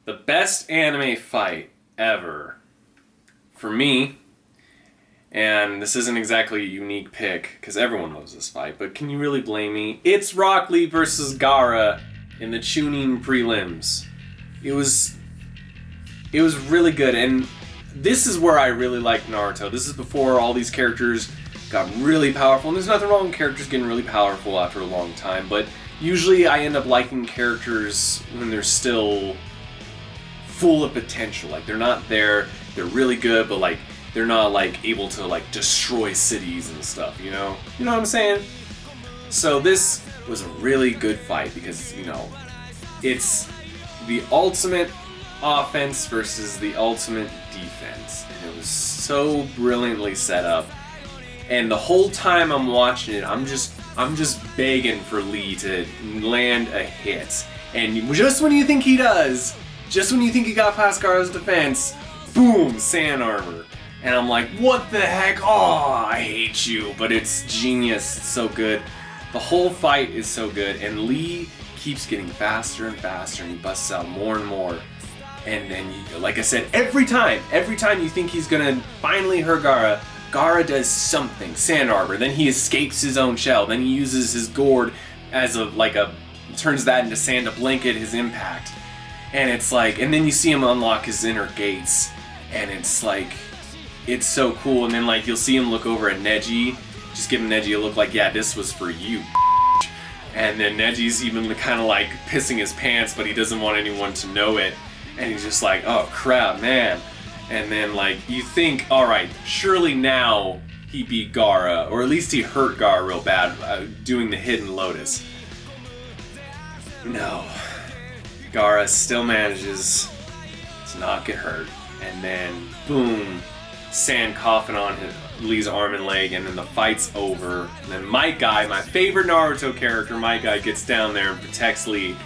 The best anime fight ever, for me, and this isn't exactly a unique pick, because everyone loves this fight, but can you really blame me? It's Rock Lee versus Gaara in the Chunin prelims. It was really good, and this is where I really like Naruto. This is before all these characters got really powerful, and there's nothing wrong with characters getting really powerful after a long time, but usually I end up liking characters when they're still full of potential. Like, they're not there, they're really good, but like, they're not like able to like destroy cities and stuff, you know? You know what I'm saying? So this was a really good fight because, you know, it's the ultimate offense versus the ultimate defense. And it was so brilliantly set up. And the whole time I'm watching it, I'm just begging for Lee to land a hit. And just when you think he does, just when you think he got past Gaara's defense, boom, sand armor. And I'm like, what the heck? Oh, I hate you. But it's genius. It's so good. The whole fight is so good. And Lee keeps getting faster and faster, and he busts out more and more. And then, like I said, every time you think he's gonna finally hurt Gaara, Gaara does something, sand arbor, then he escapes his own shell, then he uses his gourd as turns that into sand to blanket his impact. And it's like, and then you see him unlock his inner gates, and it's like, it's so cool. And then like, you'll see him look over at Neji, just giving Neji a look like, yeah, this was for you. And then Neji's even kind of like pissing his pants, but he doesn't want anyone to know it. And he's just like, oh crap, man. And then like, you think, alright, surely now he beat Gaara, or at least he hurt Gaara real bad doing the Hidden Lotus. No. Gaara still manages to not get hurt. And then, boom, sand coffin on Lee's arm and leg, and then the fight's over. And then Might Guy, my favorite Naruto character, Might Guy, gets down there and protects Lee.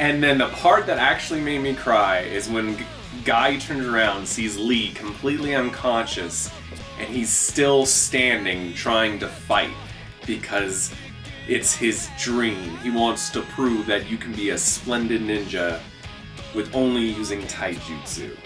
And then the part that actually made me cry is when Guy turns around, sees Lee completely unconscious, and he's still standing trying to fight because it's his dream. He wants to prove that you can be a splendid ninja with only using taijutsu.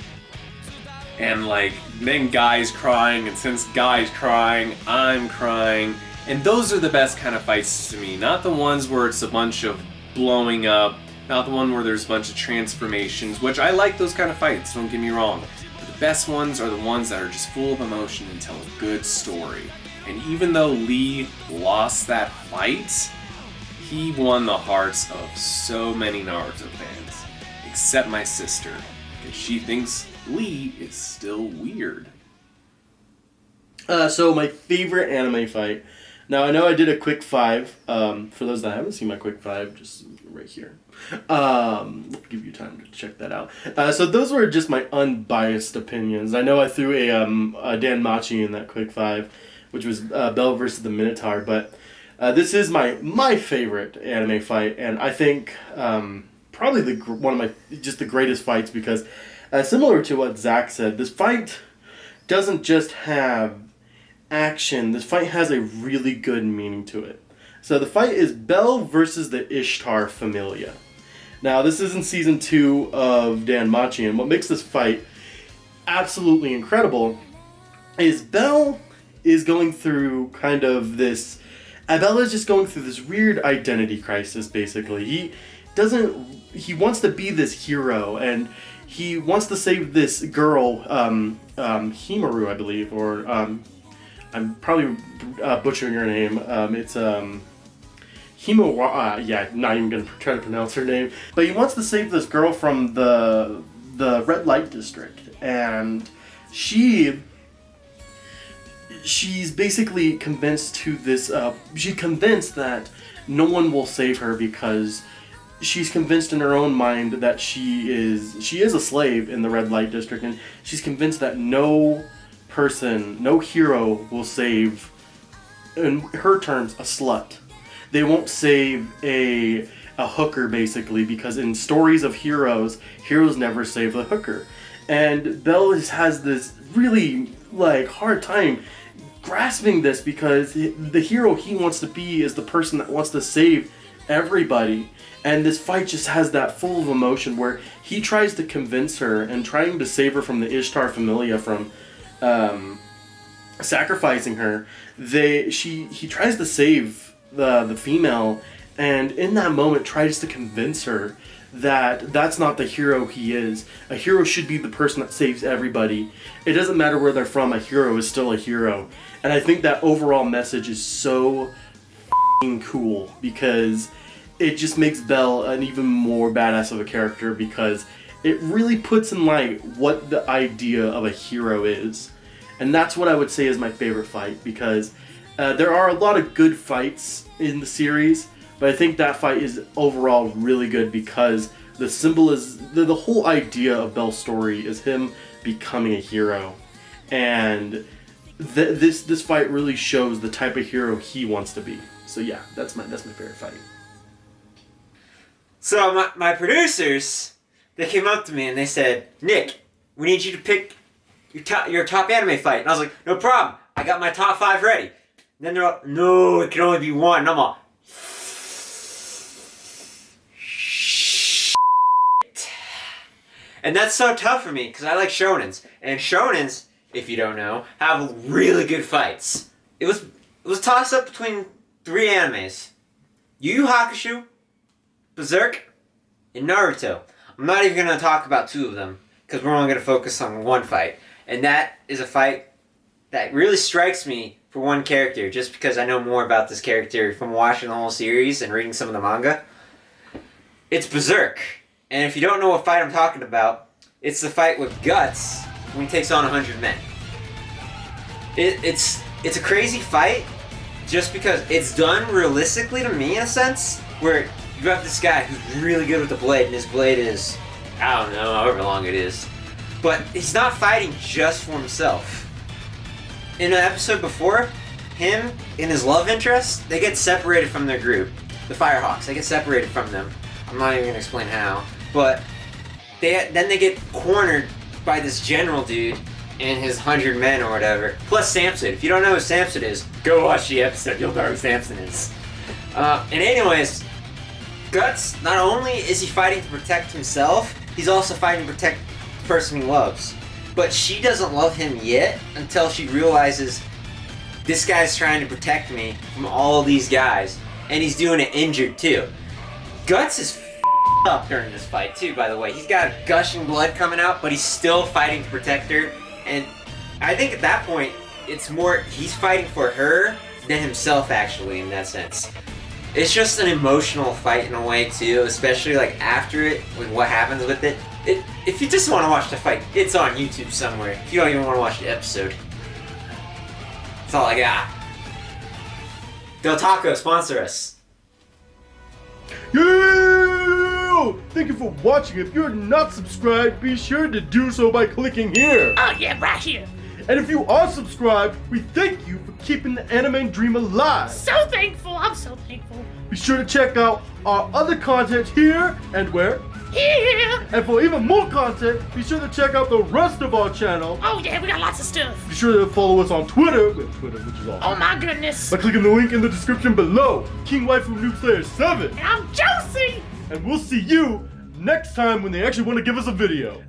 And like, then Guy's crying, and since Guy's crying, I'm crying. And those are the best kind of fights to me. Not the ones where it's a bunch of blowing up, not the one where there's a bunch of transformations, which I like those kind of fights, don't get me wrong. But the best ones are the ones that are just full of emotion and tell a good story. And even though Lee lost that fight, he won the hearts of so many Naruto fans. Except my sister, because she thinks Lee is still weird. So my favorite anime fight. Now I know I did a quick five. For those that haven't seen my quick five, just right here. We'll give you time to check that out. So those were just my unbiased opinions. I know I threw a Dan Machi in that quick five, which was Bell versus the Minotaur, but this is my favorite anime fight, and I think probably one of the greatest fights because similar to what Zach said, this fight doesn't just have action. This fight has a really good meaning to it. So the fight is Bell versus the Ishtar Familia. Now this is in season 2 of Dan Machi, and what makes this fight absolutely incredible is Bell is going through kind of this... Bell is just going through this weird identity crisis, basically. He wants to be this hero, and he wants to save this girl, Himaru, I believe, or I'm probably butchering her name. It's Himawa. Yeah, not even gonna try to pronounce her name. But he wants to save this girl from the red light district, and she's basically convinced to this. She's convinced that no one will save her because she's convinced in her own mind that she is a slave in the red light district, and she's convinced that no hero will save, in her terms, a slut. They won't save a hooker, basically, because in stories of heroes never save the hooker. And Bell has this really hard time grasping this because the hero he wants to be is the person that wants to save everybody. And this fight just has that full of emotion where he tries to convince her and trying to save her from the Ishtar Familia from sacrificing her. He tries to save the female, and in that moment tries to convince her that that's not the hero he is. A hero should be the person that saves everybody. It doesn't matter where they're from, a hero is still a hero. And I think that overall message is so f***ing cool, because it just makes Belle an even more badass of a character, because it really puts in light what the idea of a hero is. And that's what I would say is my favorite fight, because there are a lot of good fights in the series, but I think that fight is overall really good because the symbol is the whole idea of Belle's story is him becoming a hero, and this fight really shows the type of hero he wants to be. So yeah, that's my favorite fight. So my producers, they came up to me and they said, "Nick, we need you to pick your top anime fight." And I was like, "No problem. I got my top 5 ready." And then they're like, "No, it can only be one." And I'm all, and that's so tough for me because I like shonens, and shonens, if you don't know, have really good fights. It was tossed up between 3 animes: Yu Yu Hakusho, Berserk, and Naruto. I'm not even gonna talk about 2 of them because we're only gonna focus on one fight, and that is a fight that really strikes me for one character, just because I know more about this character from watching the whole series and reading some of the manga. It's Berserk. And if you don't know what fight I'm talking about, it's the fight with Guts when he takes on 100 men. It's a crazy fight just because it's done realistically to me in a sense, where you have this guy who's really good with the blade, and his blade is, I don't know, however long it is. But he's not fighting just for himself. In an episode before, him and his love interest, they get separated from their group. The Firehawks, they get separated from them. I'm not even going to explain how. But then they get cornered by this general dude and his 100 men or whatever. Plus Samson. If you don't know who Samson is, go watch the episode. You'll know who Samson is. And anyways, Guts, not only is he fighting to protect himself, he's also fighting to protect the person he loves. But she doesn't love him yet until she realizes this guy's trying to protect me from all these guys. And he's doing it injured too. Guts is up during this fight too, by the way. He's got gushing blood coming out, but he's still fighting to protect her. And I think at that point, it's more he's fighting for her than himself, actually, in that sense. It's just an emotional fight in a way too, especially like after it, with what happens with it. If you just want to watch the fight, it's on YouTube somewhere. If you don't even want to watch the episode. That's all I got. Del Taco, sponsor us. Yo! Thank you for watching. If you're not subscribed, be sure to do so by clicking here. Oh yeah, right here. And if you are subscribed, we thank you for keeping the anime dream alive. So thankful. I'm so thankful. Be sure to check out our other content here and where. Here. And for even more content, be sure to check out the rest of our channel. Oh yeah, we got lots of stuff. Be sure to follow us on Twitter, which is awesome, Oh my goodness. by clicking the link in the description below. King Waifu Nuke Slayer 7. And I'm Josie. And we'll see you next time when they actually want to give us a video.